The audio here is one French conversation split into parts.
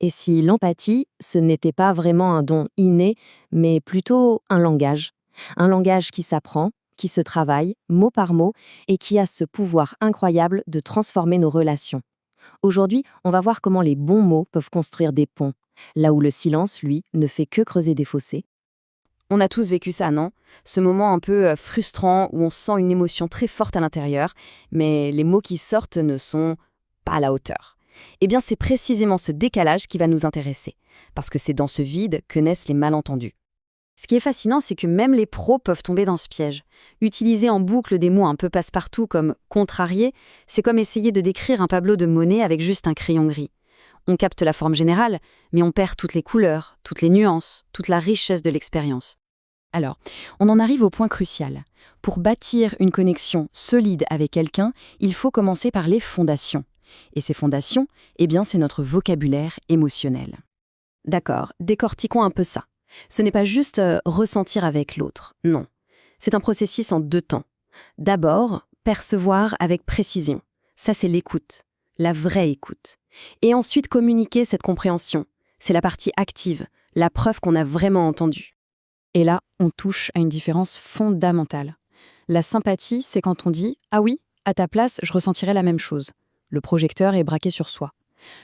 Et si l'empathie, ce n'était pas vraiment un don inné, mais plutôt un langage. Un langage qui s'apprend, qui se travaille, mot par mot, et qui a ce pouvoir incroyable de transformer nos relations. Aujourd'hui, on va voir comment les bons mots peuvent construire des ponts, là où le silence, lui, ne fait que creuser des fossés. On a tous vécu ça, non? Ce moment un peu frustrant où on sent une émotion très forte à l'intérieur, mais les mots qui sortent ne sont pas à la hauteur. Eh bien, c'est précisément ce décalage qui va nous intéresser, parce que c'est dans ce vide que naissent les malentendus. Ce qui est fascinant, c'est que même les pros peuvent tomber dans ce piège. Utiliser en boucle des mots un peu passe-partout comme contrarié, c'est comme essayer de décrire un tableau de Monet avec juste un crayon gris. On capte la forme générale, mais on perd toutes les couleurs, toutes les nuances, toute la richesse de l'expérience. Alors, on en arrive au point crucial. Pour bâtir une connexion solide avec quelqu'un, il faut commencer par les fondations. Et ces fondations, eh bien, c'est notre vocabulaire émotionnel. D'accord, décortiquons un peu ça. Ce n'est pas juste ressentir avec l'autre, non. C'est un processus en 2 temps. D'abord, percevoir avec précision. Ça, c'est l'écoute, la vraie écoute. Et ensuite, communiquer cette compréhension. C'est la partie active, la preuve qu'on a vraiment entendu. Et là, on touche à une différence fondamentale. La sympathie, c'est quand on dit « Ah oui, à ta place, je ressentirais la même chose ». Le projecteur est braqué sur soi.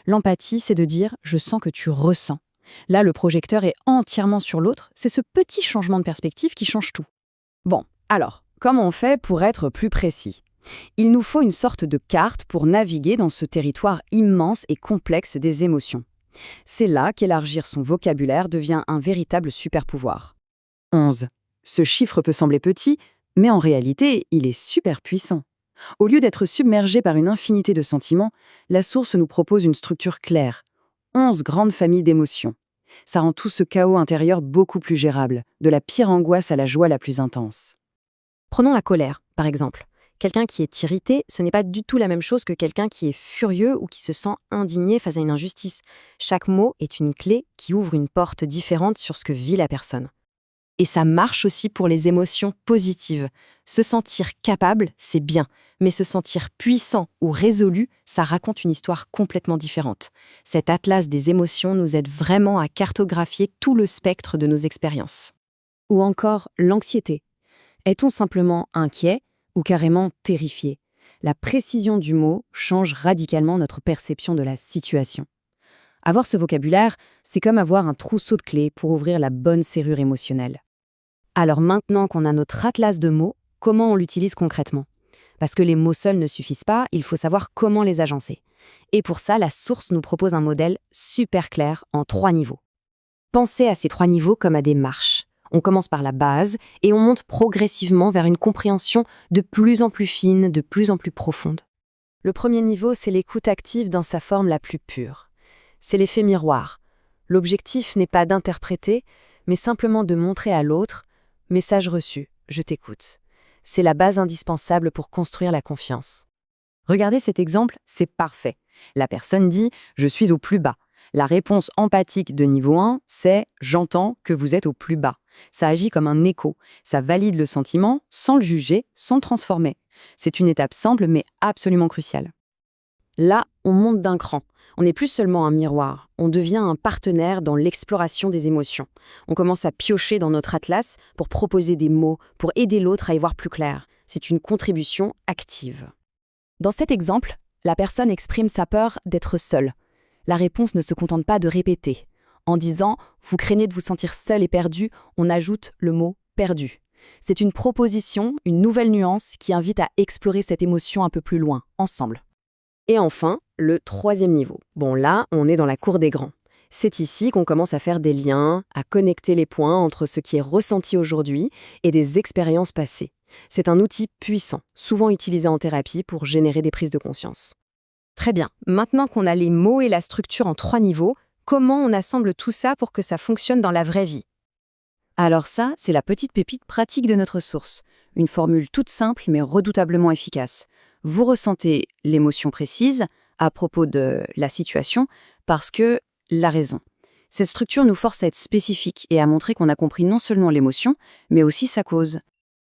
L'empathie, c'est de dire « Je sens que tu ressens ». Là, le projecteur est entièrement sur l'autre. C'est ce petit changement de perspective qui change tout. Bon, alors, comment on fait pour être plus précis? Il nous faut une sorte de carte pour naviguer dans ce territoire immense et complexe des émotions. C'est là qu'élargir son vocabulaire devient un véritable super-pouvoir. 11. Ce chiffre peut sembler petit, mais en réalité, il est super puissant. Au lieu d'être submergé par une infinité de sentiments, la source nous propose une structure claire. 11 grandes familles d'émotions. Ça rend tout ce chaos intérieur beaucoup plus gérable, de la pire angoisse à la joie la plus intense. Prenons la colère, par exemple. Quelqu'un qui est irrité, ce n'est pas du tout la même chose que quelqu'un qui est furieux ou qui se sent indigné face à une injustice. Chaque mot est une clé qui ouvre une porte différente sur ce que vit la personne. Et ça marche aussi pour les émotions positives. Se sentir capable, c'est bien, mais se sentir puissant ou résolu, ça raconte une histoire complètement différente. Cet atlas des émotions nous aide vraiment à cartographier tout le spectre de nos expériences. Ou encore l'anxiété. Est-on simplement inquiet ou carrément terrifié? La précision du mot change radicalement notre perception de la situation. Avoir ce vocabulaire, c'est comme avoir un trousseau de clés pour ouvrir la bonne serrure émotionnelle. Alors maintenant qu'on a notre atlas de mots, comment on l'utilise concrètement? Parce que les mots seuls ne suffisent pas, il faut savoir comment les agencer. Et pour ça, la source nous propose un modèle super clair en 3 niveaux. Pensez à ces 3 niveaux comme à des marches. On commence par la base et on monte progressivement vers une compréhension de plus en plus fine, de plus en plus profonde. Le premier niveau, c'est l'écoute active dans sa forme la plus pure. C'est l'effet miroir. L'objectif n'est pas d'interpréter, mais simplement de montrer à l'autre « message reçu, je t'écoute ». C'est la base indispensable pour construire la confiance. Regardez cet exemple, c'est parfait. La personne dit « Je suis au plus bas ». La réponse empathique de niveau 1, c'est « J'entends que vous êtes au plus bas ». Ça agit comme un écho. Ça valide le sentiment sans le juger, sans le transformer. C'est une étape simple mais absolument cruciale. Là, on monte d'un cran. On n'est plus seulement un miroir, on devient un partenaire dans l'exploration des émotions. On commence à piocher dans notre atlas pour proposer des mots, pour aider l'autre à y voir plus clair. C'est une contribution active. Dans cet exemple, la personne exprime sa peur d'être seule. La réponse ne se contente pas de répéter. En disant « vous craignez de vous sentir seul et perdu », on ajoute le mot « perdu ». C'est une proposition, une nouvelle nuance qui invite à explorer cette émotion un peu plus loin, ensemble. Et enfin, le 3e niveau. Bon là, on est dans la cour des grands. C'est ici qu'on commence à faire des liens, à connecter les points entre ce qui est ressenti aujourd'hui et des expériences passées. C'est un outil puissant, souvent utilisé en thérapie pour générer des prises de conscience. Très bien, maintenant qu'on a les mots et la structure en 3 niveaux, comment on assemble tout ça pour que ça fonctionne dans la vraie vie? Alors ça, c'est la petite pépite pratique de notre source. Une formule toute simple mais redoutablement efficace. Vous ressentez l'émotion précise à propos de la situation parce que la raison. Cette structure nous force à être spécifique et à montrer qu'on a compris non seulement l'émotion, mais aussi sa cause.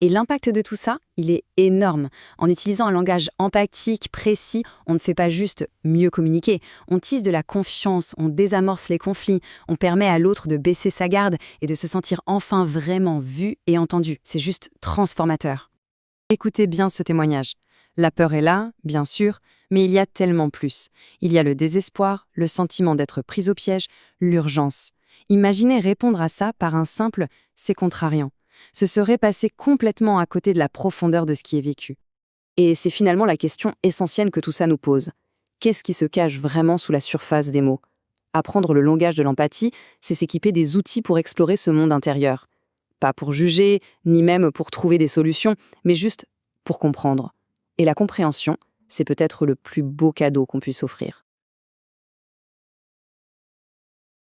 Et l'impact de tout ça, il est énorme. En utilisant un langage empathique, précis, on ne fait pas juste mieux communiquer. On tisse de la confiance, on désamorce les conflits, on permet à l'autre de baisser sa garde et de se sentir enfin vraiment vu et entendu. C'est juste transformateur. Écoutez bien ce témoignage. La peur est là, bien sûr, mais il y a tellement plus. Il y a le désespoir, le sentiment d'être pris au piège, l'urgence. Imaginez répondre à ça par un simple « c'est contrariant ». Ce serait passer complètement à côté de la profondeur de ce qui est vécu. Et c'est finalement la question essentielle que tout ça nous pose. Qu'est-ce qui se cache vraiment sous la surface des mots? Apprendre le langage de l'empathie, c'est s'équiper des outils pour explorer ce monde intérieur. Pas pour juger, ni même pour trouver des solutions, mais juste pour comprendre. Et la compréhension, c'est peut-être le plus beau cadeau qu'on puisse offrir.